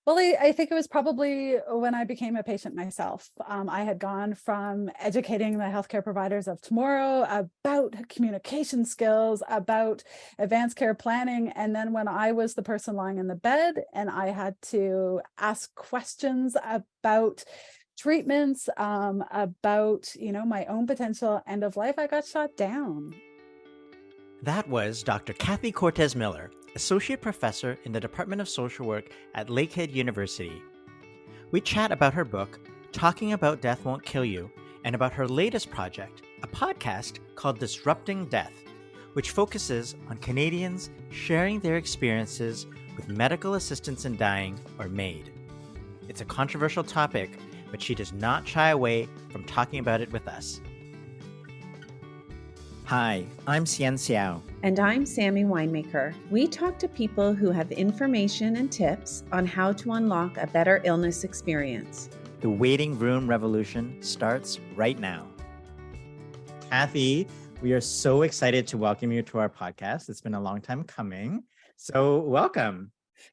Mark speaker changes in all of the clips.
Speaker 1: Well, I think it was probably when I became a patient myself. I had gone from educating the healthcare providers of tomorrow about communication skills, about advanced care planning. And then when I was the person lying in the bed and I had to ask questions about treatments, about, my own potential end of life, I got shot down.
Speaker 2: That was Dr. Kathy Kortes-Miller, Associate Professor in the Department of Social Work at Lakehead University. We chat about her book, Talking About Death Won't Kill You, and about her latest project, a podcast called Disrupting Death, which focuses on Canadians sharing their experiences with medical assistance in dying, or MAID. It's a controversial topic, but she does not shy away from talking about it with us. Hi, I'm Xian Xiao.
Speaker 3: And I'm Sammy Winemaker. We talk to people who have information and tips on how to unlock a better illness experience.
Speaker 2: The waiting room revolution starts right now. Kathy, we are so excited to welcome you to our podcast. It's been a long time coming. So welcome.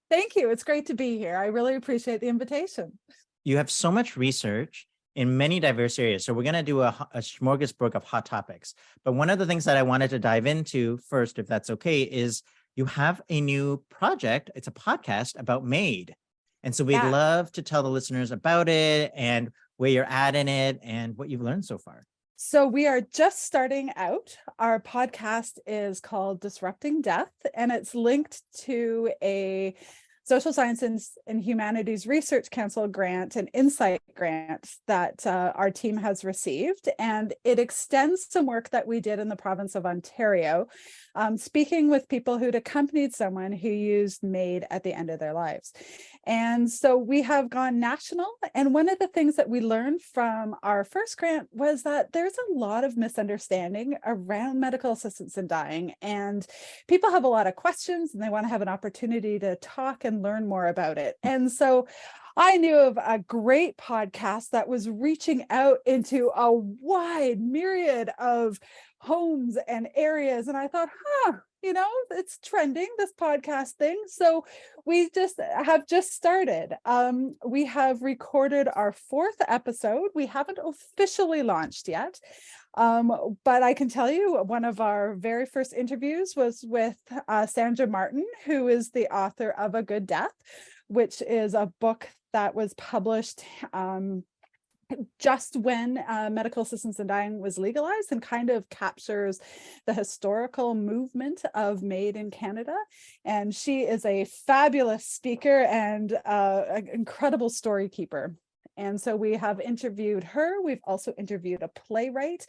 Speaker 1: Thank you. It's great to be here. I really appreciate the invitation.
Speaker 2: You have so much research in many diverse areas. So we're going to do a smorgasbord of hot topics. But one of the things that I wanted to dive into first, if that's okay, is you have a new project. It's a podcast about MAID. And so we'd love to tell the listeners about it and where you're at in it and what you've learned so far.
Speaker 1: So we are just starting out. Our podcast is called Disrupting Death, and it's linked to a Social Sciences and Humanities Research Council grant, an insight grant that our team has received. And it extends some work that we did in the province of Ontario, speaking with people who'd accompanied someone who used MAID at the end of their lives. And so we have gone national. And one of the things that we learned from our first grant was that there's a lot of misunderstanding around medical assistance in dying. And people have a lot of questions and they want to have an opportunity to talk and learn more about it. And so I knew of a great podcast that was reaching out into a wide myriad of homes and areas. And I thought, it's trending, this podcast thing. So we have just started. We have recorded our fourth episode. We haven't officially launched yet. But I can tell you one of our very first interviews was with Sandra Martin, who is the author of A Good Death, which is a book that was published just when medical assistance in dying was legalized and kind of captures the historical movement of MAID in Canada. And she is a fabulous speaker and an incredible story keeper. And so we have interviewed her. We've also interviewed a playwright,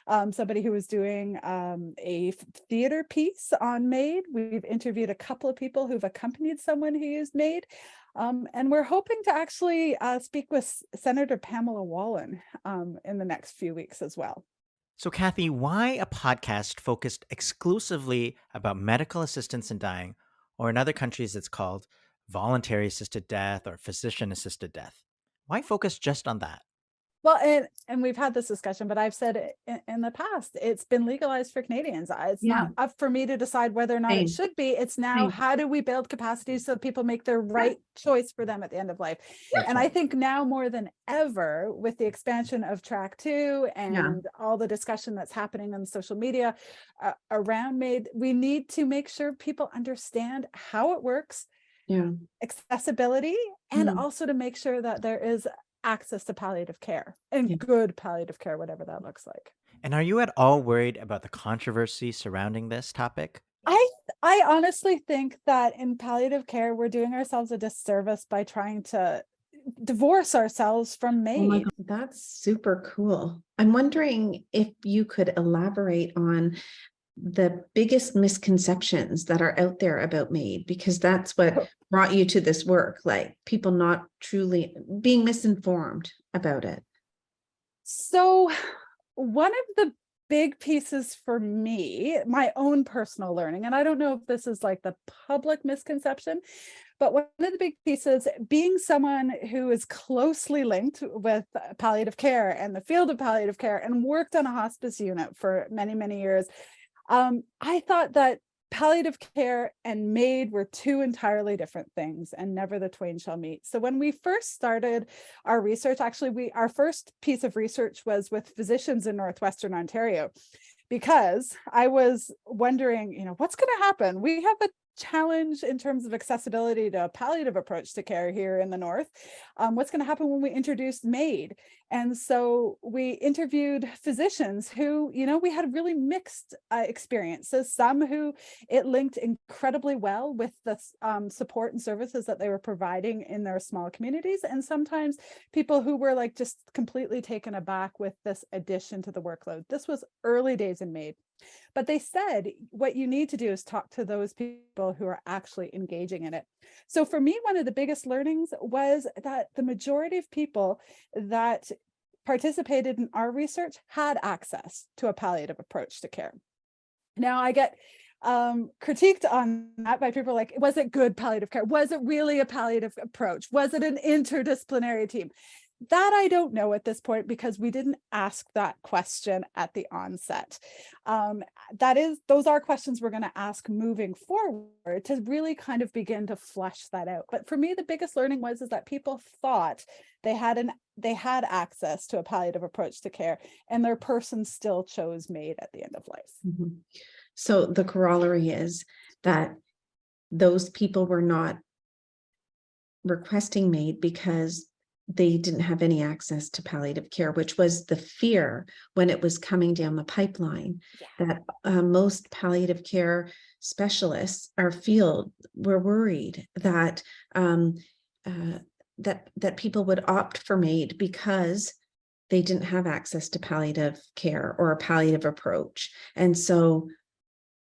Speaker 1: somebody who was doing a theater piece on MAID. We've interviewed a couple of people who've accompanied someone who used MAID. And we're hoping to actually speak with Senator Pamela Wallin in the next few weeks as well.
Speaker 2: So Kathy, why a podcast focused exclusively about medical assistance in dying, or in other countries it's called voluntary assisted death or physician assisted death? Why focus just on that?
Speaker 1: Well, and we've had this discussion, but I've said it in the past, it's been legalized for Canadians. It's not up for me to decide whether or not it should be. It's now, how do we build capacity so people make the right choice for them at the end of life? And I think now more than ever, with the expansion of Track 2 and all the discussion that's happening on social media around MAID, we need to make sure people understand how it works, accessibility, and also to make sure that there is access to palliative care and good palliative care, whatever that looks like.
Speaker 2: And are you at all worried about the controversy surrounding this topic?
Speaker 1: I honestly think that in palliative care, we're doing ourselves a disservice by trying to divorce ourselves from MAID.
Speaker 3: Oh my God, that's super cool. I'm wondering if you could elaborate on the biggest misconceptions that are out there about MAID, because that's what brought you to this work, like people not truly being misinformed about it.
Speaker 1: So one of the big pieces for me, my own personal learning, and I don't know if this is like the public misconception, but one of the big pieces, being someone who is closely linked with palliative care and the field of palliative care and worked on a hospice unit for many, many years, I thought that palliative care and MAID were two entirely different things, and never the twain shall meet. So when we first started our research, actually, our first piece of research was with physicians in Northwestern Ontario, because I was wondering, what's going to happen? We have a challenge in terms of accessibility to a palliative approach to care here in the North. What's going to happen when we introduce MAID? And so we interviewed physicians who, we had really mixed experiences. Some who it linked incredibly well with the support and services that they were providing in their small communities. And sometimes people who were like just completely taken aback with this addition to the workload. This was early days in MAID. But they said what you need to do is talk to those people who are actually engaging in it. So for me, one of the biggest learnings was that the majority of people that participated in our research had access to a palliative approach to care. Now, I get critiqued on that by people like, was it good palliative care? Was it really a palliative approach? Was it an interdisciplinary team? That I don't know at this point, because we didn't ask that question at the onset. Those are questions we're going to ask moving forward to really kind of begin to flesh that out. But for me, the biggest learning was that people thought they had access to a palliative approach to care, and their person still chose MAID at the end of life.
Speaker 3: Mm-hmm. So the corollary is that those people were not requesting MAID because they didn't have any access to palliative care, which was the fear when it was coming down the pipeline. Yeah. That most palliative care specialists, our field, were worried that that people would opt for MAID because they didn't have access to palliative care or a palliative approach. And so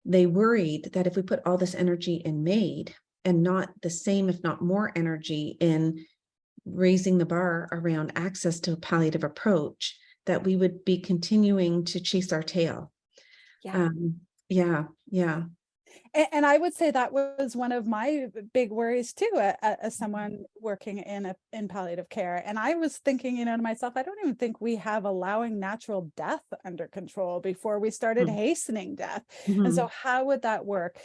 Speaker 3: they worried that if we put all this energy in MAID and not the same, if not more energy in raising the bar around access to a palliative approach, that we would be continuing to chase our tail. Yeah.
Speaker 1: And I would say that was one of my big worries too, as someone working in palliative care. And I was thinking, to myself, I don't even think we have allowing natural death under control before we started hastening death. Mm-hmm. And so how would that work?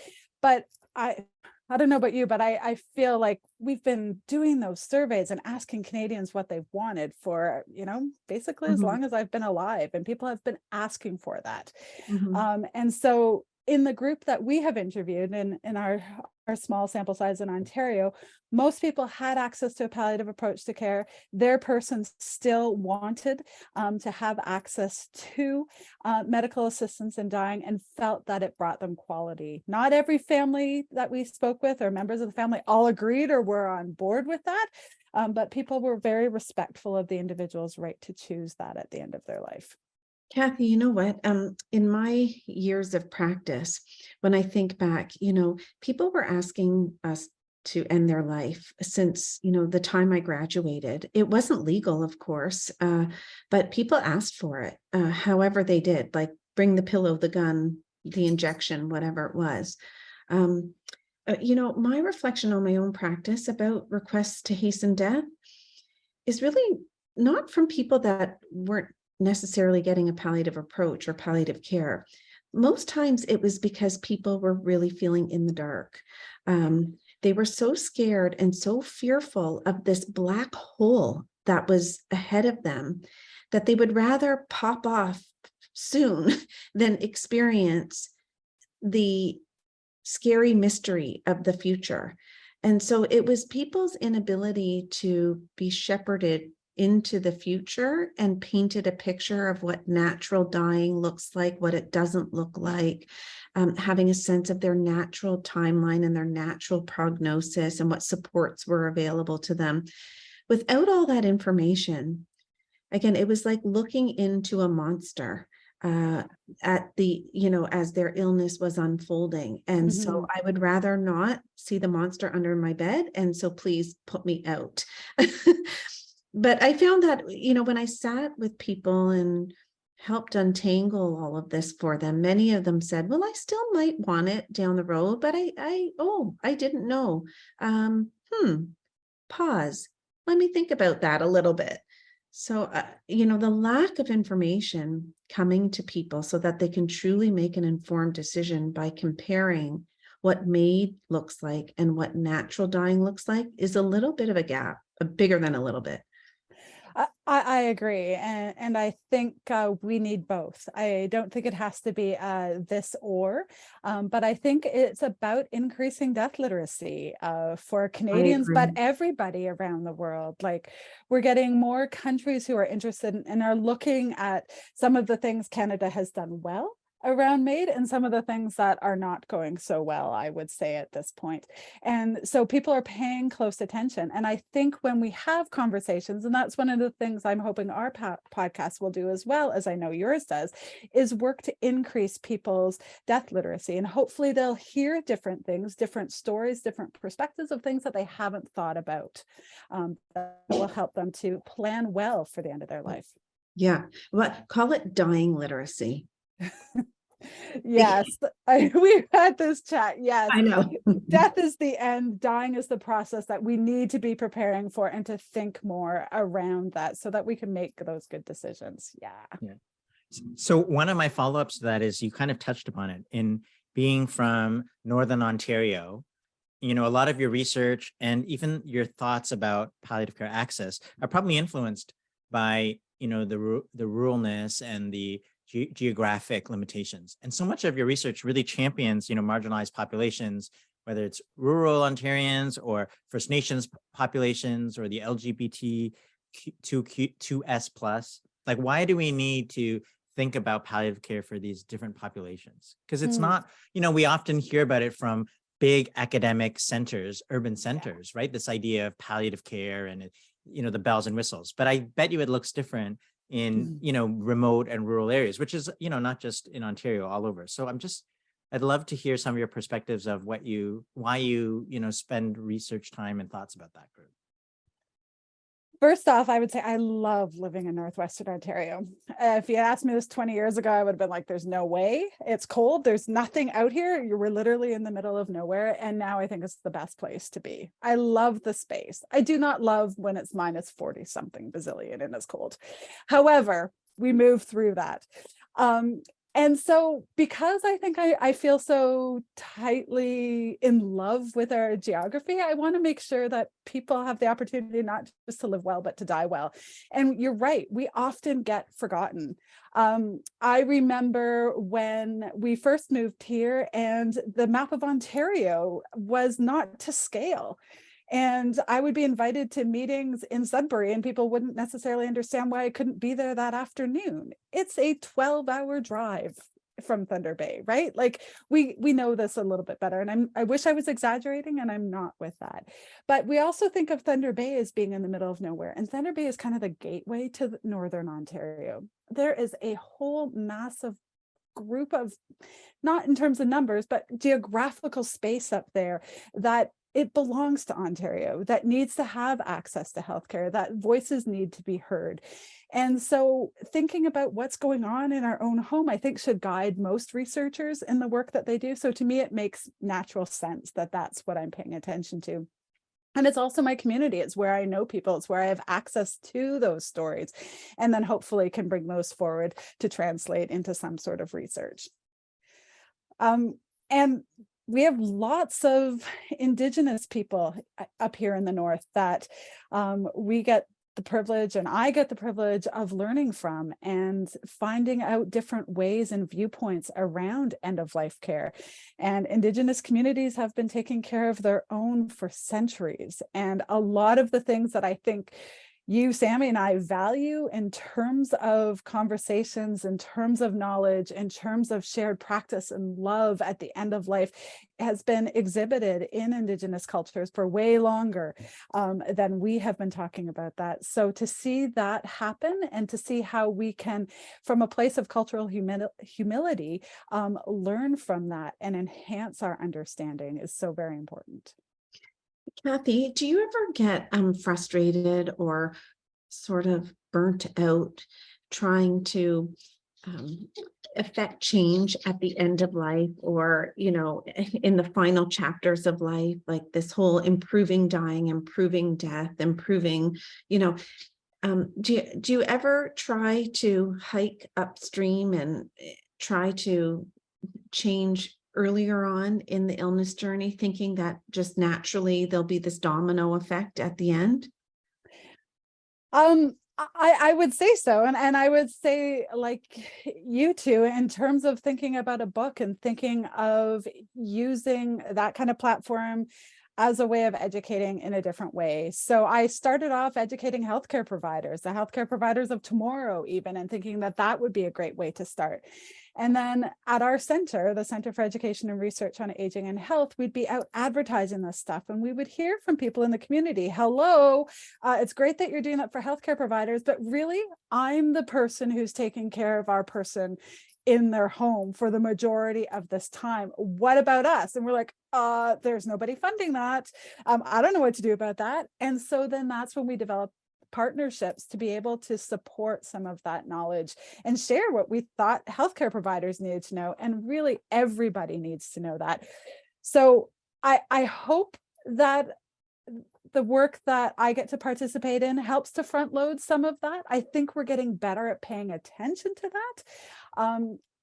Speaker 1: But I don't know about you, but I feel like we've been doing those surveys and asking Canadians what they've wanted for, basically as long as I've been alive, and people have been asking for that. And so in the group that we have interviewed in our small sample size in Ontario, most people had access to a palliative approach to care. Their person still wanted to have access to medical assistance in dying, and felt that it brought them quality. Not every family that we spoke with or members of the family all agreed or were on board with that, but people were very respectful of the individual's right to choose that at the end of their life.
Speaker 3: Kathy, you know what? In my years of practice, when I think back, people were asking us to end their life since, the time I graduated. It wasn't legal, of course, but people asked for it, however they did, like bring the pillow, the gun, the injection, whatever it was. My reflection on my own practice about requests to hasten death is really not from people that weren't necessarily getting a palliative approach or palliative care. Most times it was because people were really feeling in the dark. They were so scared and so fearful of this black hole that was ahead of them that they would rather pop off soon than experience the scary mystery of the future. And so it was people's inability to be shepherded into the future and painted a picture of what natural dying looks like, what it doesn't look like, having a sense of their natural timeline and their natural prognosis and what supports were available to them. Without all that information, again, it was like looking into a monster at the, as their illness was unfolding. And so I would rather not see the monster under my bed. And so please put me out. But I found that, when I sat with people and helped untangle all of this for them, many of them said, well, I still might want it down the road, but I didn't know. Pause. Let me think about that a little bit. So, the lack of information coming to people so that they can truly make an informed decision by comparing what made looks like and what natural dyeing looks like is a little bit of a gap, bigger than a little bit.
Speaker 1: I agree. And I think we need both. I don't think it has to be this or, but I think it's about increasing death literacy for
Speaker 3: I
Speaker 1: Canadians, but
Speaker 3: agree.
Speaker 1: everybody around the world. Like, we're getting more countries who are interested and are looking at some of the things Canada has done well around MAID and some of the things that are not going so well, I would say, at this point. And so people are paying close attention. And I think when we have conversations, and that's one of the things I'm hoping our podcast will do, as well as I know yours does, is work to increase people's death literacy. And hopefully they'll hear different things, different stories, different perspectives of things that they haven't thought about, that will help them to plan well for the end of their life.
Speaker 3: Yeah. What, call it dying literacy.
Speaker 1: Yes, we've had this chat. Yes,
Speaker 3: I know.
Speaker 1: death is the end, dying is the process that we need to be preparing for, and to think more around that so that we can make those good decisions. Yeah.
Speaker 2: So one of my follow-ups to that is, you kind of touched upon it, in being from Northern Ontario. A lot of your research and even your thoughts about palliative care access are probably influenced by, the ruralness and the geographic limitations. And so much of your research really champions, marginalized populations, whether it's rural Ontarians or First Nations populations or the LGBTQ2S+. Like, why do we need to think about palliative care for these different populations? Because it's not, we often hear about it from big academic centers, urban centers, right? This idea of palliative care and, the bells and whistles. But I bet you it looks different in, remote and rural areas, which is, not just in Ontario, all over. So I'd love to hear some of your perspectives of why you, spend research time and thoughts about that group.
Speaker 1: First off, I would say I love living in Northwestern Ontario. If you asked me this 20 years ago, I would have been like, there's no way. It's cold. There's nothing out here. You were literally in the middle of nowhere. And now I think it's the best place to be. I love the space. I do not love when it's minus 40 something bazillion and it's cold. However, we move through that. And so, because I think I feel so tightly in love with our geography, I want to make sure that people have the opportunity not just to live well, but to die well. And you're right, we often get forgotten. I remember when we first moved here and the map of Ontario was not to scale. And I would be invited to meetings in Sudbury and people wouldn't necessarily understand why I couldn't be there that afternoon. It's a 12-hour drive from Thunder Bay, right? Like, we know this a little bit better. And I wish I was exaggerating, and I'm not with that. But we also think of Thunder Bay as being in the middle of nowhere. And Thunder Bay is kind of the gateway to Northern Ontario. There is a whole massive group of, not in terms of numbers, but geographical space up there that it belongs to Ontario, that needs to have access to healthcare, that voices need to be heard. And so thinking about what's going on in our own home, I think, should guide most researchers in the work that they do. So to me, it makes natural sense that that's what I'm paying attention to. And it's also my community. It's where I know people. It's where I have access to those stories, and then hopefully can bring those forward to translate into some sort of research. And we have lots of Indigenous people up here in the north that we get the privilege, and I get the privilege of learning from and finding out different ways and viewpoints around end-of-life care. And Indigenous communities have been taking care of their own for centuries. And a lot of the things that I think you, Sammy, and I value in terms of conversations, in terms of knowledge, in terms of shared practice and love at the end of life, has been exhibited in Indigenous cultures for way longer than we have been talking about that. So to see that happen, and to see how we can, from a place of cultural humility, learn from that and enhance our understanding, is so very important.
Speaker 3: Kathy, do you ever get frustrated or sort of burnt out trying to affect change at the end of life, or, in the final chapters of life, like this whole improving dying, improving death, improving, do you ever try to hike upstream and try to change earlier on in the illness journey, thinking that just naturally there'll be this domino effect at the end?
Speaker 1: I would say so. And I would say, like you two, in terms of thinking about a book and thinking of using that kind of platform as a way of educating in a different way. So I started off educating healthcare providers, the healthcare providers of tomorrow, even, and thinking that that would be a great way to start. And then at our center, the Center for Education and Research on Aging and Health, we'd be out advertising this stuff, and we would hear from people in the community. Hello, it's great that you're doing that for healthcare providers, but really, I'm the person who's taking care of our person in their home for the majority of this time. What about us? And we're like, there's nobody funding that. I don't know what to do about that. And so then that's when we develop partnerships to be able to support some of that knowledge and share what we thought healthcare providers needed to know. And really everybody needs to know that. So I hope that the work that I get to participate in helps to front load some of that. I think we're getting better at paying attention to that.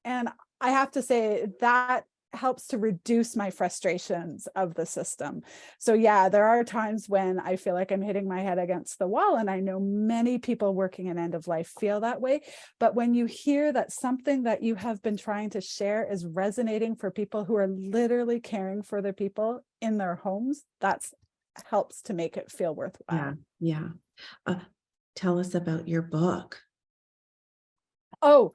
Speaker 1: And I have to say that helps to reduce my frustrations of the system. So yeah, there are times when I feel like I'm hitting my head against the wall, and I know many people working in end of life feel that way. But when you hear that something that you have been trying to share is resonating for people who are literally caring for their people in their homes, that's helps to make it feel worthwhile.
Speaker 3: Yeah. Tell us about your book.
Speaker 1: Oh,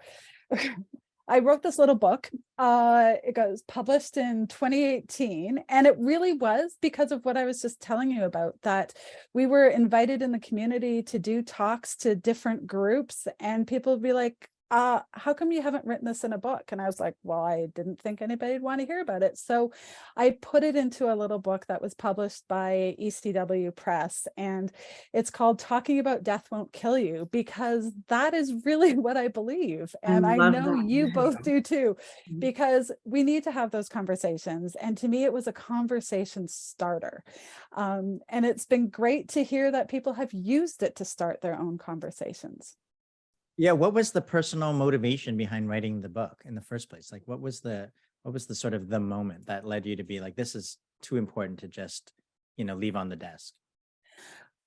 Speaker 1: I wrote this little book. It was published in 2018, and it really was because of what I was just telling you about, that we were invited in the community to do talks to different groups, and people would be like, how come you haven't written this in a book? And I was like, well, I didn't think anybody'd want to hear about it. So I put it into a little book that was published by ECW Press, and it's called Talking About Death Won't Kill You, because that is really what I believe.
Speaker 3: I
Speaker 1: And I
Speaker 3: love
Speaker 1: know
Speaker 3: that.
Speaker 1: you both do too,
Speaker 3: Mhm.
Speaker 1: because we need to have those conversations. And to me, it was a conversation starter. And it's been great to hear that people have used it to start their own conversations.
Speaker 2: Yeah, what was the personal motivation behind writing the book in the first place? Like, what was the sort of the moment that led you to be like, this is too important to just, leave on the desk?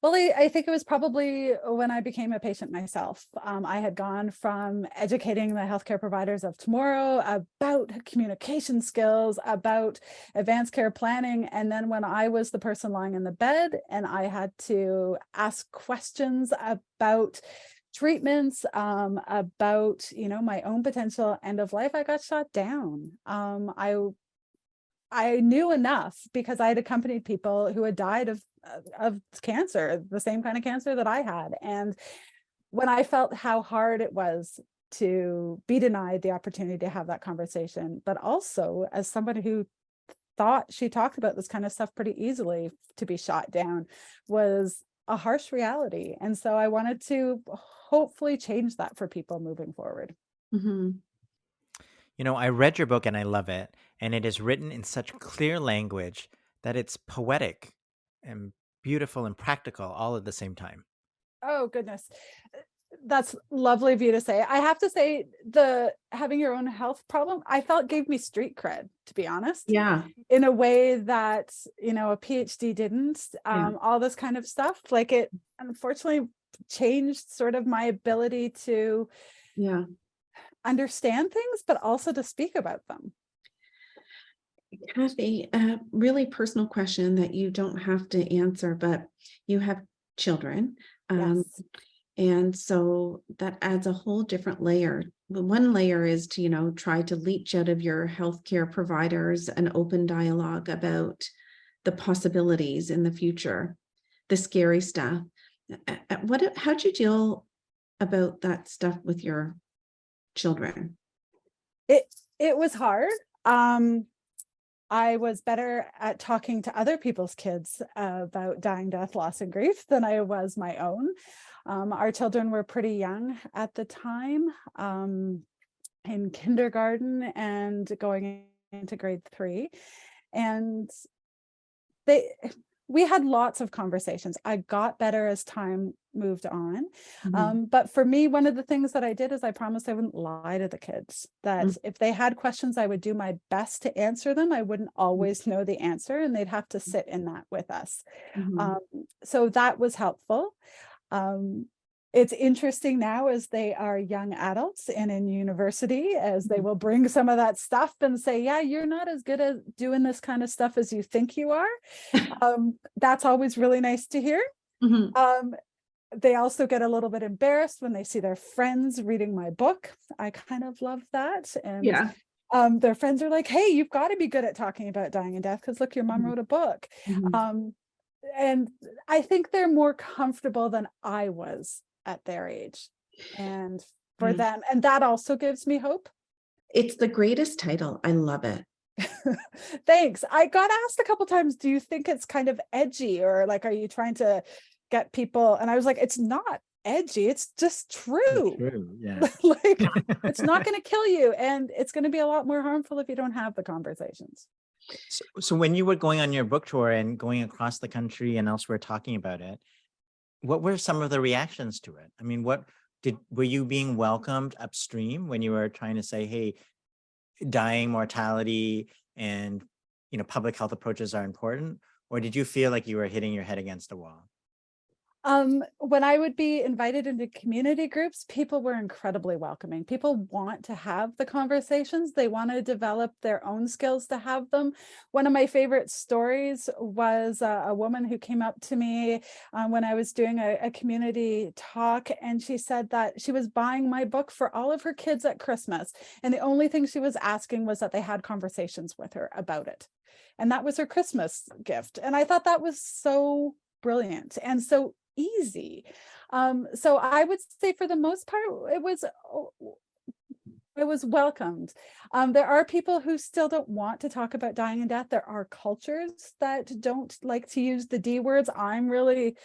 Speaker 1: Well, I think it was probably when I became a patient myself. I had gone from educating the healthcare providers of tomorrow about communication skills, about advanced care planning. And then when I was the person lying in the bed and I had to ask questions about treatments, about, my own potential end of life, I got shot down. I knew enough because I had accompanied people who had died of cancer, the same kind of cancer that I had. And when I felt how hard it was to be denied the opportunity to have that conversation, but also as somebody who thought she talked about this kind of stuff pretty easily, to be shot down was a harsh reality. And so I wanted to hopefully change that for people moving forward.
Speaker 3: Mhm.
Speaker 2: I read your book and I love it. And it is written in such clear language that it's poetic and beautiful and practical all at the same time.
Speaker 1: Oh, goodness. That's lovely of you to say. I have to say, the having your own health problem, I felt gave me street cred, to be honest,
Speaker 3: Yeah.
Speaker 1: in a way that, a PhD didn't.
Speaker 3: Yeah.
Speaker 1: All this kind of stuff, like it unfortunately changed sort of my ability to
Speaker 3: Yeah.
Speaker 1: understand things, but also to speak about them.
Speaker 3: Kathy, a really personal question that you don't have to answer, but you have children. Um,
Speaker 1: Yes.
Speaker 3: and so that adds a whole different layer. The one layer is to, try to leach out of your healthcare providers an open dialogue about the possibilities in the future, the scary stuff. How'd you deal about that stuff with your children?
Speaker 1: It was hard. I was better at talking to other people's kids about dying, death, loss, and grief than I was my own. Our children were pretty young at the time, in kindergarten and going into grade 3. And they we had lots of conversations. I got better as time moved on.
Speaker 3: Mhm.
Speaker 1: But for me, one of the things that I did is I promised I wouldn't lie to the kids, that
Speaker 3: Mhm.
Speaker 1: if they had questions, I would do my best to answer them. I wouldn't always know the answer, and they'd have to sit in that with us.
Speaker 3: Mhm.
Speaker 1: Um, so that was helpful. Um, it's interesting now as they are young adults and in university, as they will bring some of that stuff and say, yeah, you're not as good at doing this kind of stuff as you think you are. That's always really nice to hear.
Speaker 3: Mhm.
Speaker 1: Um, they also get a little bit embarrassed when they see their friends reading my book. I kind of love that. And
Speaker 3: Yeah.
Speaker 1: their friends are like, hey, you've got to be good at talking about dying and death because look, your mom
Speaker 3: Mhm.
Speaker 1: wrote a book.
Speaker 3: Mhm.
Speaker 1: Um, and I think they're more comfortable than I was at their age. And for
Speaker 3: Yeah.
Speaker 1: them, and that also gives me hope.
Speaker 3: It's the greatest title. I love it.
Speaker 1: Thanks. I got asked a couple times, do you think it's kind of edgy, or like, are you trying to get people? And I was like, it's not edgy, it's just true.
Speaker 2: True. Yeah.
Speaker 1: Like, it's not going to kill you, and it's going to be a lot more harmful if you don't have the conversations.
Speaker 2: So when you were going on your book tour and going across the country and elsewhere talking about it, what were some of the reactions to it? I mean, were you being welcomed upstream when you were trying to say, hey, dying, mortality, and public health approaches are important? Or did you feel like you were hitting your head against a wall?
Speaker 1: When I would be invited into community groups, people were incredibly welcoming. People want to have the conversations. They want to develop their own skills to have them. One of my favorite stories was a woman who came up to me when I was doing a community talk, and she said that she was buying my book for all of her kids at Christmas. And the only thing she was asking was that they had conversations with her about it. And that was her Christmas gift. And I thought that was so brilliant and so easy. So I would say for the most part, it was welcomed. There are people who still don't want to talk about dying and death. There are cultures that don't like to use the D words. I'm really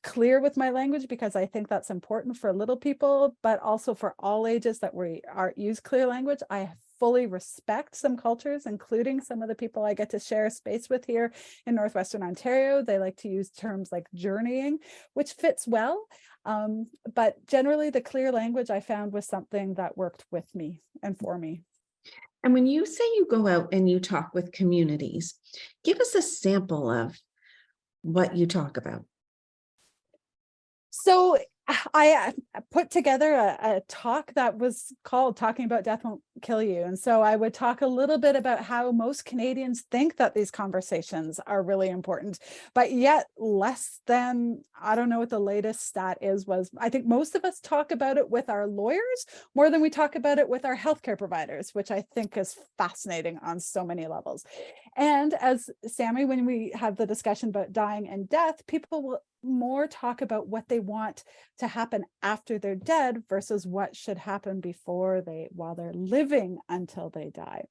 Speaker 1: clear with my language because I think that's important for little people, but also for all ages, that we use clear language. I fully respect some cultures, including some of the people I get to share space with here in Northwestern Ontario. They like to use terms like journeying, which fits well. But generally, the clear language I found was something that worked with me and for me.
Speaker 3: And when you say you go out and you talk with communities, give us a sample of what you talk about.
Speaker 1: So I put together a talk that was called Talking About Death Won't Kill You. And so I would talk a little bit about how most Canadians think that these conversations are really important, but yet less than, I don't know what the latest stat was I think most of us talk about it with our lawyers more than we talk about it with our healthcare providers, which I think is fascinating on so many levels. And as Sammy, when we have the discussion about dying and death, people will more talk about what they want to happen after they're dead versus what should happen while they're living until they die.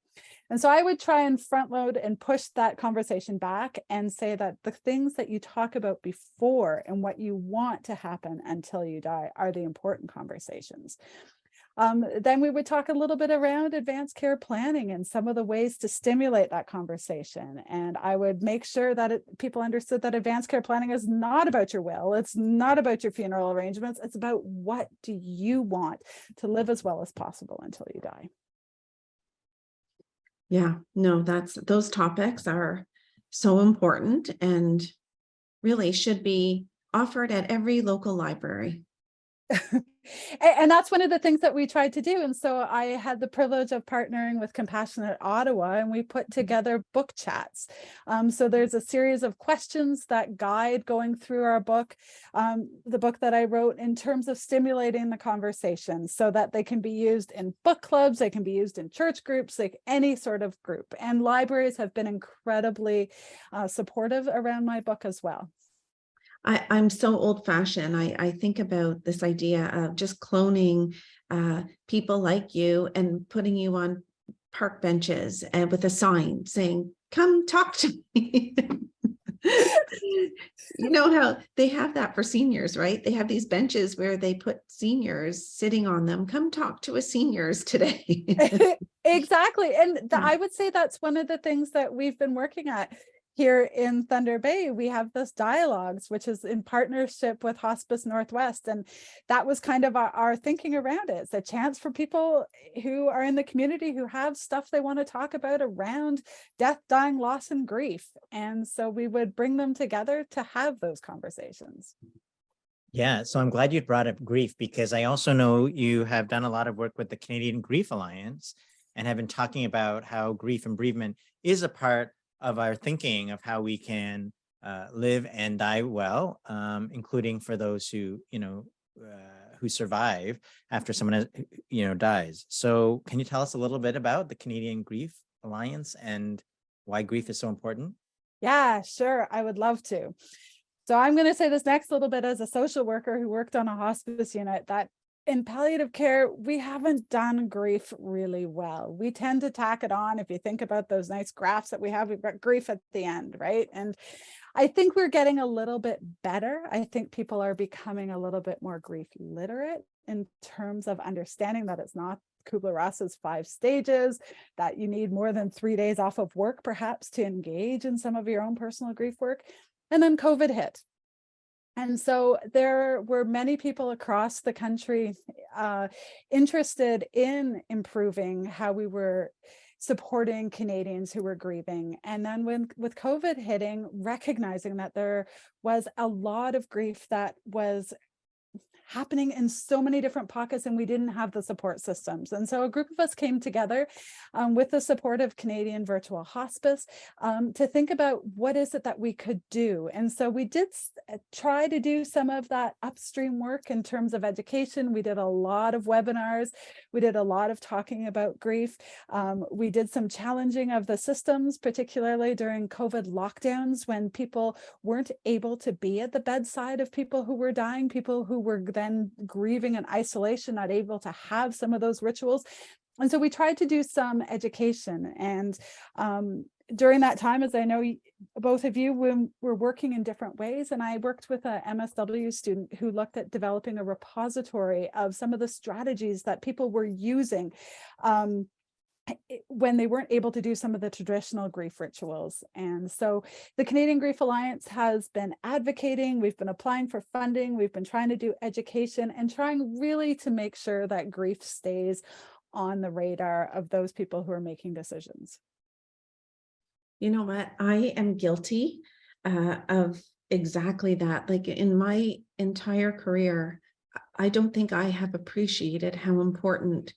Speaker 1: And so I would try and front load and push that conversation back and say that the things that you talk about before and what you want to happen until you die are the important conversations. Then we would talk a little bit around advanced care planning and some of the ways to stimulate that conversation. And I would make sure that people understood that advanced care planning is not about your will. It's not about your funeral arrangements. It's about what do you want to live as well as possible until you die.
Speaker 3: Yeah, no, those topics are so important and really should be offered at every local library.
Speaker 1: And that's one of the things that we tried to do. And so I had the privilege of partnering with Compassionate Ottawa, and we put together book chats. So there's a series of questions that guide going through our book, the book that I wrote, in terms of stimulating the conversation so that they can be used in book clubs, they can be used in church groups, like any sort of group. And libraries have been incredibly supportive around my book as well.
Speaker 3: I'm so old fashioned. I think about this idea of just cloning people like you and putting you on park benches and with a sign saying, come talk to me. You know how they have that for seniors, right? They have these benches where they put seniors sitting on them. Come talk to us seniors today.
Speaker 1: Exactly. And I would say that's one of the things that we've been working at. here in Thunder Bay, we have this dialogues, which is in partnership with Hospice Northwest. And that was kind of our thinking around it. It's a chance for people who are in the community who have stuff they want to talk about around death, dying, loss, and grief. And so we would bring them together to have those conversations.
Speaker 2: Yeah, so I'm glad you brought up grief, because I also know you have done a lot of work with the Canadian Grief Alliance and have been talking about how grief and bereavement is a part of our thinking of how we can live and die well, including for those who, who survive after someone has, dies. So can you tell us a little bit about the Canadian Grief Alliance and why grief is so important?
Speaker 1: Yeah, sure. I would love to. So I'm going to say this next little bit as a social worker who worked on a hospice unit, that in palliative care, we haven't done grief really well. We tend to tack it on. If you think about those nice graphs that we have, we've got grief at the end, right? And I think we're getting a little bit better. I think people are becoming a little bit more grief literate in terms of understanding that it's not Kubler-Ross's 5 stages, that you need more than 3 days off of work, perhaps, to engage in some of your own personal grief work. And then COVID hit. And so there were many people across the country interested in improving how we were supporting Canadians who were grieving. And then with COVID hitting, recognizing that there was a lot of grief that was happening in so many different pockets, and we didn't have the support systems. And so a group of us came together with the support of Canadian Virtual Hospice to think about what is it that we could do. And so we did try to do some of that upstream work in terms of education. We did a lot of webinars. We did a lot of talking about grief. We did some challenging of the systems, particularly during COVID lockdowns, when people weren't able to be at the bedside of people who were dying, people who were then grieving in isolation, not able to have some of those rituals. And so we tried to do some education. And during that time, as I know both of you were working in different ways, and I worked with a MSW student who looked at developing a repository of some of the strategies that people were using when they weren't able to do some of the traditional grief rituals. And so the Canadian Grief Alliance has been advocating, we've been applying for funding, we've been trying to do education and trying really to make sure that grief stays on the radar of those people who are making decisions.
Speaker 3: You know what? I am guilty of exactly that. Like in my entire career, I don't think I have appreciated how important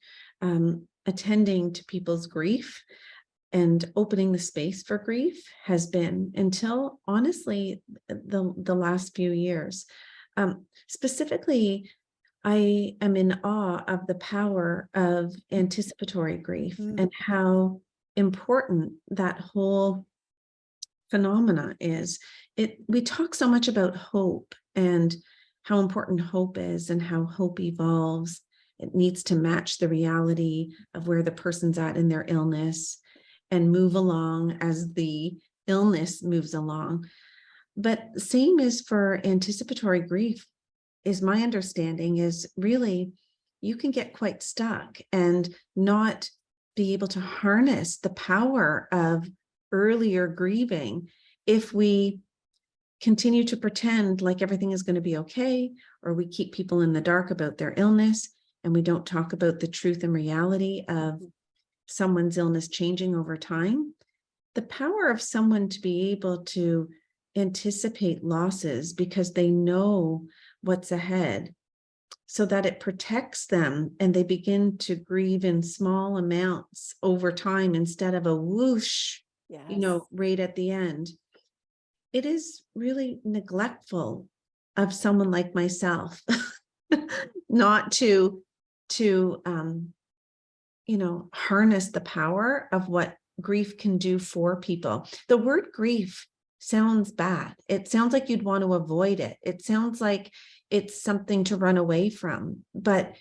Speaker 3: attending to people's grief and opening the space for grief has been, until honestly the last few years. Specifically, I am in awe of the power of anticipatory grief and how important that whole phenomena is. We talk so much about hope and how important hope is and how hope evolves. It needs to match the reality of where the person's at in their illness and move along as the illness moves along. But same is for anticipatory grief, is my understanding, is really you can get quite stuck and not be able to harness the power of earlier grieving if we continue to pretend like everything is going to be okay, or we keep people in the dark about their illness and we don't talk about the truth and reality of someone's illness changing over time. The power of someone to be able to anticipate losses because they know what's ahead, so that it protects them and they begin to grieve in small amounts over time instead of a whoosh, right at the end. It is really neglectful of someone like myself not to harness the power of what grief can do for people. The word grief sounds bad. It sounds like you'd want to avoid it. It sounds like it's something to run away from. But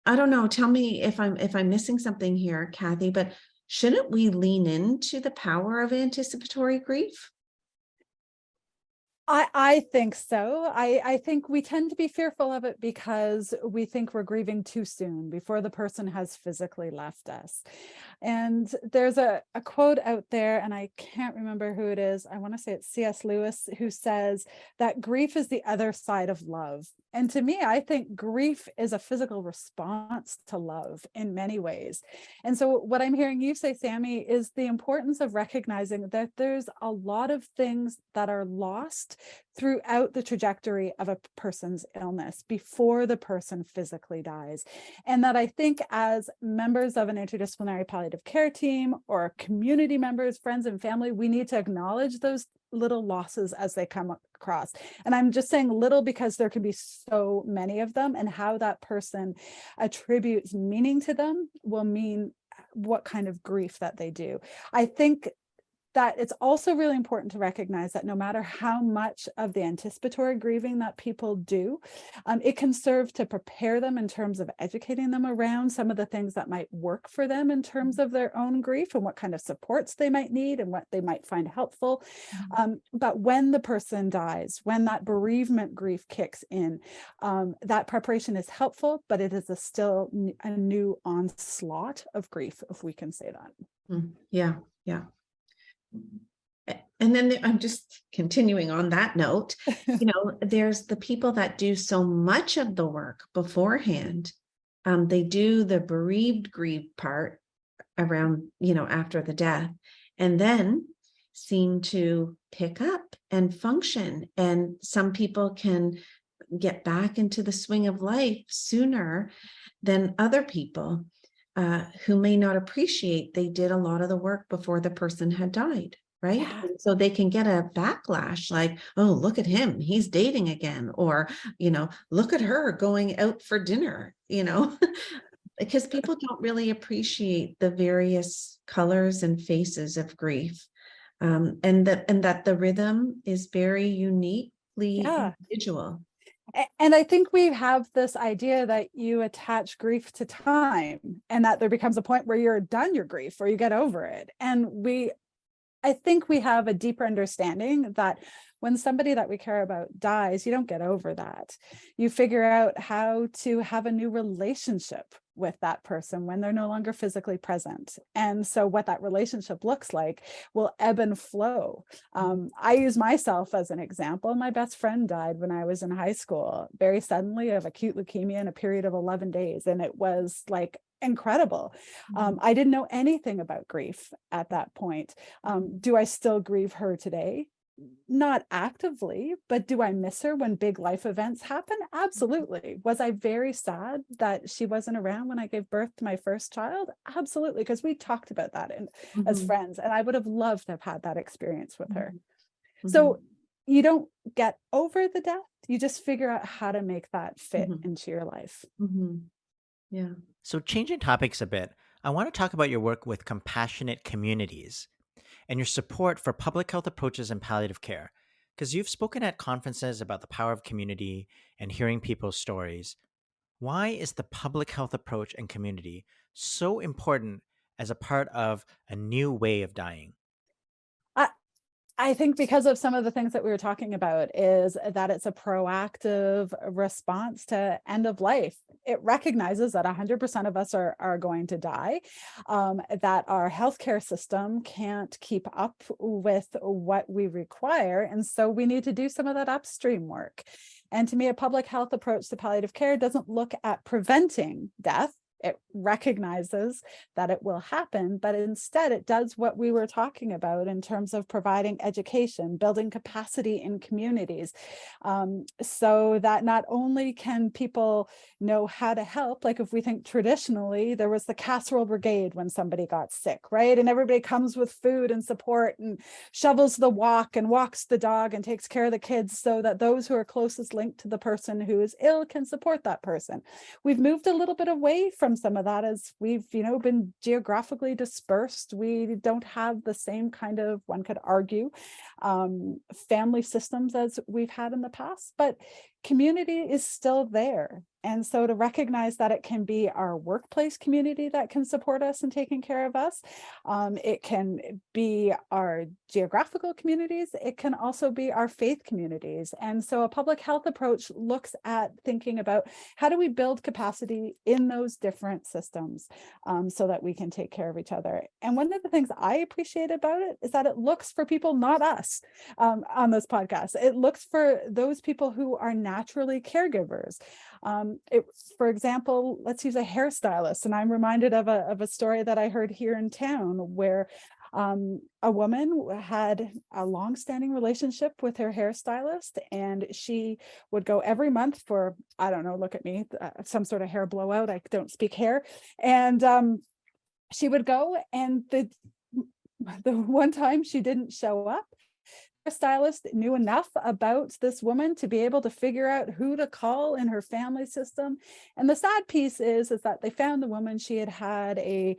Speaker 3: I don't know. Tell me if I'm missing something here, Kathy, but shouldn't we lean into the power of anticipatory grief?
Speaker 1: I think so. I think we tend to be fearful of it because we think we're grieving too soon, before the person has physically left us. And there's a quote out there, and I can't remember who it is. I want to say it's C.S. Lewis, who says that grief is the other side of love. And to me, I think grief is a physical response to love in many ways. And so, what I'm hearing you say, Sammy, is the importance of recognizing that there's a lot of things that are lost throughout the trajectory of a person's illness before the person physically dies. And that I think as members of an interdisciplinary palliative care team or community members, friends, and family, we need to acknowledge those little losses as they come across. And I'm just saying little because there can be so many of them, and how that person attributes meaning to them will mean what kind of grief that they do. I think that it's also really important to recognize that no matter how much of the anticipatory grieving that people do, it can serve to prepare them in terms of educating them around some of the things that might work for them in terms of their own grief and what kind of supports they might need and what they might find helpful. But when the person dies, when that bereavement grief kicks in, that preparation is helpful, but it is still a new onslaught of grief, if we can say that.
Speaker 3: Yeah, yeah. And then I'm just continuing on that note, there's the people that do so much of the work beforehand. They do the bereaved grief part around, after the death, and then seem to pick up and function. And some people can get back into the swing of life sooner than other people. Who may not appreciate they did a lot of the work before the person had died, right?
Speaker 1: Yeah.
Speaker 3: So they can get a backlash like, oh, look at him, he's dating again, or, look at her going out for dinner, because people don't really appreciate the various colors and faces of grief, and that the rhythm is very uniquely individual.
Speaker 1: And I think we have this idea that you attach grief to time, and that there becomes a point where you're done your grief or you get over it. And I think we have a deeper understanding that when somebody that we care about dies, you don't get over that. You figure out how to have a new relationship with that person when they're no longer physically present. And so what that relationship looks like will ebb and flow. I use myself as an example. My best friend died when I was in high school, very suddenly, of acute leukemia in a period of 11 days. And it was like incredible. I didn't know anything about grief at that point. Do I still grieve her today? Not actively, but do I miss her when big life events happen? Absolutely. Was I very sad that she wasn't around when I gave birth to my first child? Absolutely, because we talked about that as friends, and I would have loved to have had that experience with her. So you don't get over the death, you just figure out how to make that fit into your life.
Speaker 3: Yeah.
Speaker 2: So changing topics a bit, I want to talk about your work with compassionate communities and your support for public health approaches in palliative care, because you've spoken at conferences about the power of community and hearing people's stories. Why is the public health approach and community so important as a part of a new way of dying?
Speaker 1: I think because of some of the things that we were talking about, is that it's a proactive response to end of life. It recognizes that 100% of us are going to die, that our healthcare system can't keep up with what we require. And so we need to do some of that upstream work. And to me, a public health approach to palliative care doesn't look at preventing death. It recognizes that it will happen, but instead it does what we were talking about in terms of providing education, building capacity in communities, so that not only can people know how to help, like if we think traditionally, there was the casserole brigade when somebody got sick, right? And everybody comes with food and support and shovels the walk and walks the dog and takes care of the kids so that those who are closest linked to the person who is ill can support that person. We've moved a little bit away from some of that as we've been geographically dispersed. We don't have the same kind of, one could argue, family systems as we've had in the past, but community is still there. And so to recognize that it can be our workplace community that can support us in taking care of us. It can be our geographical communities. It can also be our faith communities. And so a public health approach looks at thinking about how do we build capacity in those different systems so that we can take care of each other. And one of the things I appreciate about it is that it looks for people, not us, on this podcast. It looks for those people who are naturally caregivers. For example, let's use a hairstylist. And I'm reminded of a story that I heard here in town where a woman had a long-standing relationship with her hairstylist, and she would go every month for, I don't know, look at me, some sort of hair blowout. I don't speak hair. And she would go, and the one time she didn't show up, stylist knew enough about this woman to be able to figure out who to call in her family system. And the sad piece is that they found the woman. She had had a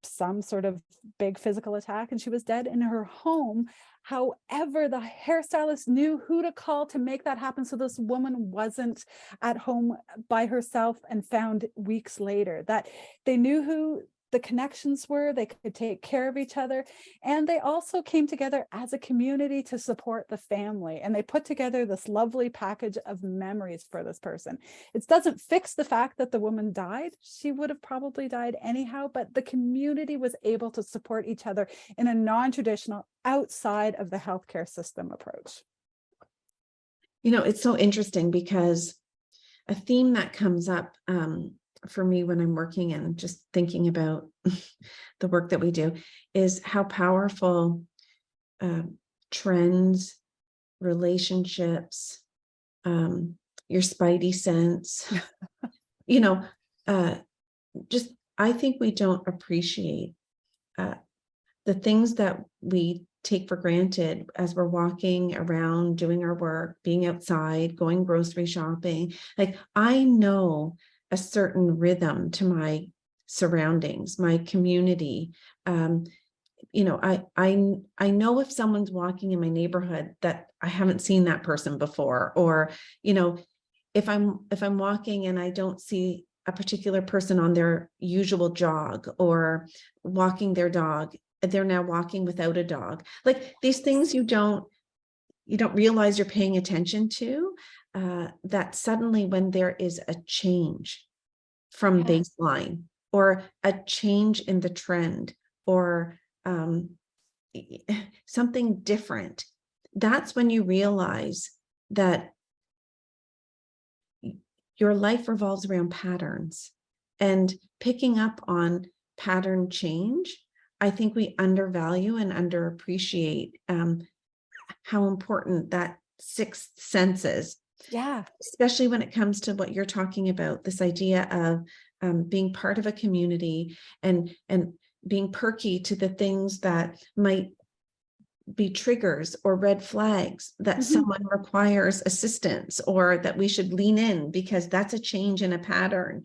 Speaker 1: some sort of big physical attack, and she was dead in her home. However, the hairstylist knew who to call to make that happen, so this woman wasn't at home by herself and found weeks later. That they knew who the connections were, they could take care of each other. And they also came together as a community to support the family. And they put together this lovely package of memories for this person. It doesn't fix the fact that the woman died. She would have probably died anyhow, but the community was able to support each other in a non-traditional, outside of the healthcare system approach.
Speaker 3: You know, it's so interesting because a theme that comes up for me when I'm working and just thinking about the work that we do is how powerful trends, relationships, your spidey sense, you know, just, I think we don't appreciate the things that we take for granted as we're walking around, doing our work, being outside, going grocery shopping. Like, I know a certain rhythm to my surroundings, my community. You know, I know if someone's walking in my neighborhood that I haven't seen that person before, or, you know, if I'm walking and I don't see a particular person on their usual jog or walking their dog, they're now walking without a dog. Like, these things you don't realize you're paying attention to, that suddenly when there is a change from baseline or a change in the trend or something different, that's when you realize that your life revolves around patterns. And picking up on pattern change, I think we undervalue and underappreciate how important that sixth sense is.
Speaker 1: Yeah.
Speaker 3: Especially when it comes to what you're talking about, this idea of being part of a community and being perky to the things that might be triggers or red flags that someone requires assistance, or that we should lean in because that's a change in a pattern.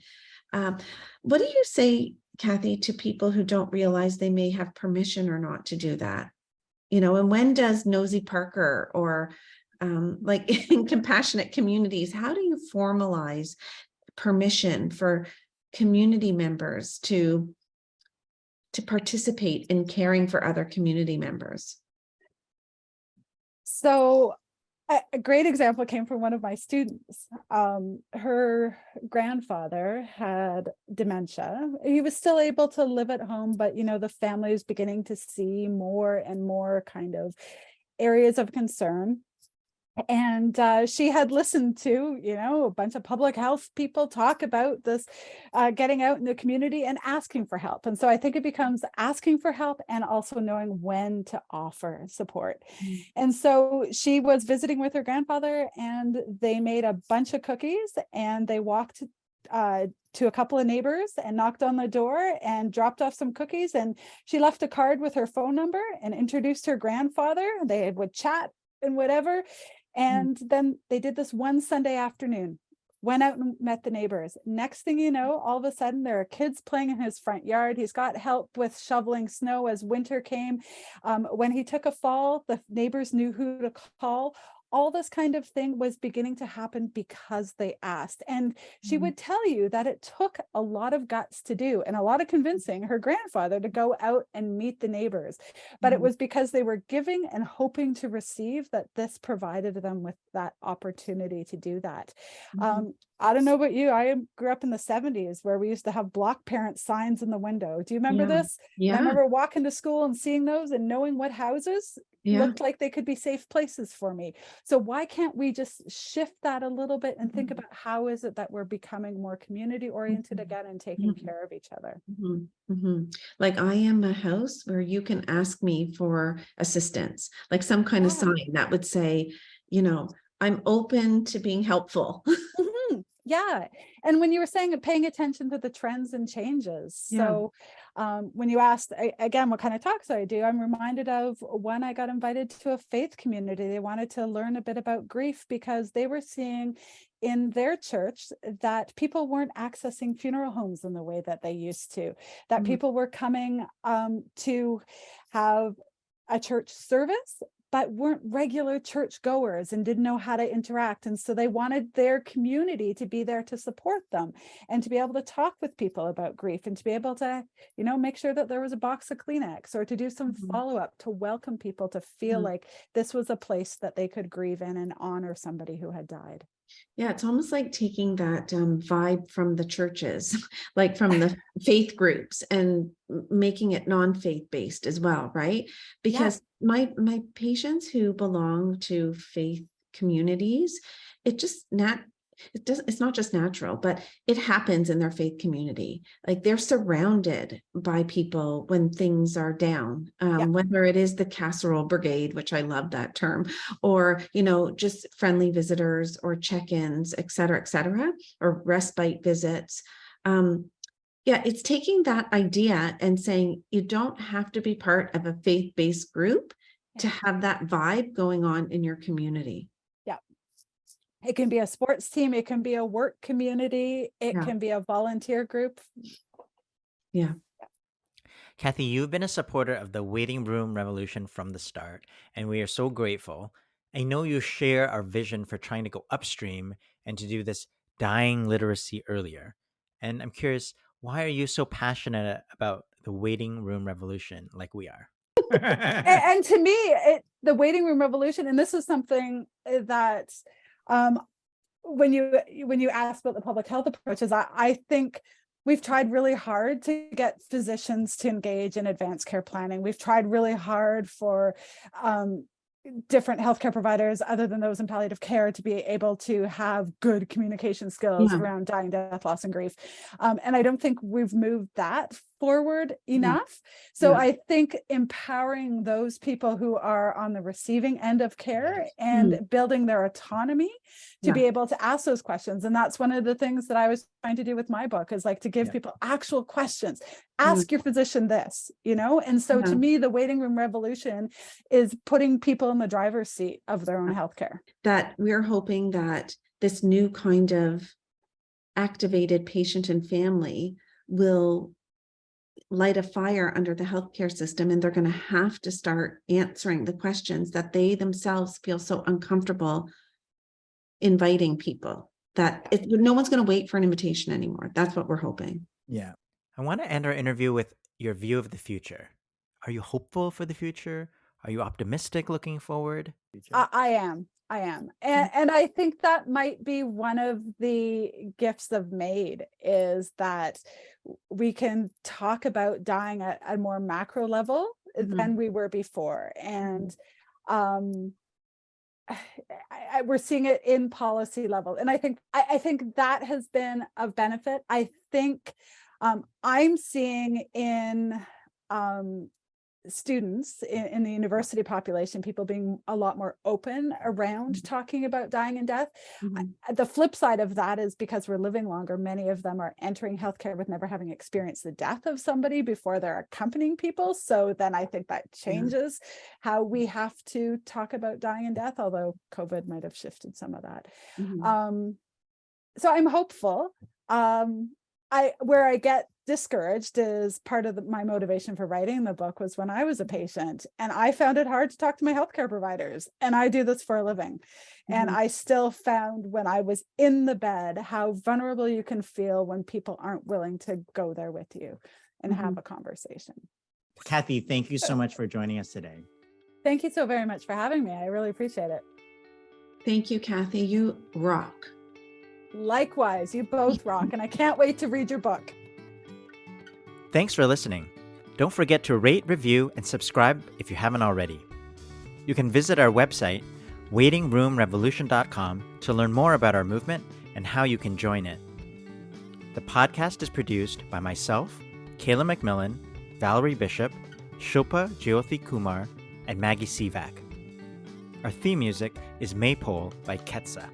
Speaker 3: What do you say, Kathy, to people who don't realize they may have permission or not to do that? You know, and when does Nosy Parker or like in compassionate communities, how do you formalize permission for community members to participate in caring for other community members?
Speaker 1: So a great example came from one of my students. Her grandfather had dementia. He was still able to live at home, but, you know, the family was beginning to see more and more kind of areas of concern. And she had listened to, you know, a bunch of public health people talk about this, getting out in the community and asking for help. And so I think it becomes asking for help and also knowing when to offer support. And so she was visiting with her grandfather, and they made a bunch of cookies, and they walked to a couple of neighbors and knocked on the door and dropped off some cookies. And she left a card with her phone number and introduced her grandfather. They would chat and whatever. And then they did this one Sunday afternoon, went out and met the neighbors. Next thing you know, all of a sudden there are kids playing in his front yard. He's got help with shoveling snow as winter came. When he took a fall, the neighbors knew who to call. all this kind of thing was beginning to happen because they asked. And she would tell you that it took a lot of guts to do and a lot of convincing her grandfather to go out and meet the neighbors. But it was because they were giving and hoping to receive that this provided them with that opportunity to do that. I don't know about you. I grew up in the 70s where we used to have block parent signs in the window. Do you remember this? And I remember walking to school and seeing those and knowing what houses looked like they could be safe places for me. So why can't we just shift that a little bit and think about how is it that we're becoming more community oriented again and taking care of each other?
Speaker 3: Like I am a house where you can ask me for assistance, like some kind of sign that would say, you know, I'm open to being helpful.
Speaker 1: Yeah. And when you were saying paying attention to the trends and changes. So when you asked again, what kind of talks I do, I'm reminded of when I got invited to a faith community. They wanted to learn a bit about grief because they were seeing in their church that people weren't accessing funeral homes in the way that they used to, that people were coming to have a church service, but weren't regular church goers and didn't know how to interact. And so they wanted their community to be there to support them and to be able to talk with people about grief and to be able to, you know, make sure that there was a box of Kleenex or to do some follow-up to welcome people to feel like this was a place that they could grieve in and honor somebody who had died.
Speaker 3: Yeah, it's almost like taking that vibe from the churches, like from the faith groups, and making it non-faith based as well, right? Because my patients who belong to faith communities, it just it's not just natural, but it happens in their faith community. Like they're surrounded by people when things are down, whether it is the casserole brigade, which I love that term, or, you know, just friendly visitors or check-ins, et cetera, or respite visits. It's taking that idea and saying, you don't have to be part of a faith-based group to have that vibe going on in your community.
Speaker 1: It can be a sports team. It can be a work community. It can be a volunteer group.
Speaker 2: Kathy, you've been a supporter of the waiting room revolution from the start, and we are so grateful. I know you share our vision for trying to go upstream and to do this dying literacy earlier. And I'm curious, why are you so passionate about the waiting room revolution like we are?
Speaker 1: And to me, the waiting room revolution, and this is something that when you ask about the public health approaches, I think we've tried really hard to get physicians to engage in advanced care planning. We've tried really hard for different healthcare providers other than those in palliative care to be able to have good communication skills around dying, death, loss, and grief. And I don't think we've moved that forward enough. So I think empowering those people who are on the receiving end of care and building their autonomy to be able to ask those questions. And that's one of the things that I was trying to do with my book, is like to give people actual questions. Ask your physician this, you know? And so to me, the waiting room revolution is putting people in the driver's seat of their own healthcare.
Speaker 3: That we're hoping that this new kind of activated patient and family will light a fire under the healthcare system, and they're going to have to start answering the questions that they themselves feel so uncomfortable inviting people, that no one's going to wait for an invitation anymore. That's what we're hoping.
Speaker 2: Yeah. I want to end our interview with your view of the future. Are you hopeful for the future? Are you optimistic looking forward?
Speaker 1: I am. And I think that might be one of the gifts of MAID, is that we can talk about dying at a more macro level than we were before. And we're seeing it in policy level. And I think that has been of benefit. I think I'm seeing in students in the university population, people being a lot more open around talking about dying and death. The flip side of that is, because we're living longer, many of them are entering healthcare with never having experienced the death of somebody before they're accompanying people. So then I think that changes how we have to talk about dying and death, although COVID might have shifted some of that. So I'm hopeful. Where I get discouraged is part of my motivation for writing the book was when I was a patient and I found it hard to talk to my healthcare providers, and I do this for a living. And I still found when I was in the bed how vulnerable you can feel when people aren't willing to go there with you and have a conversation.
Speaker 2: Kathy, thank you so much for joining us today.
Speaker 1: Thank you so very much for having me. I really appreciate it.
Speaker 3: Thank you, Kathy. You rock.
Speaker 1: Likewise, you both rock, and I can't wait to read your book.
Speaker 2: Thanks for listening. Don't forget to rate, review, and subscribe if you haven't already. You can visit our website, waitingroomrevolution.com, to learn more about our movement and how you can join it. The podcast is produced by myself, Kayla McMillan, Valerie Bishop, Shilpa Jyothi Kumar, and Maggie Sivak. Our theme music is Maypole by Ketsa.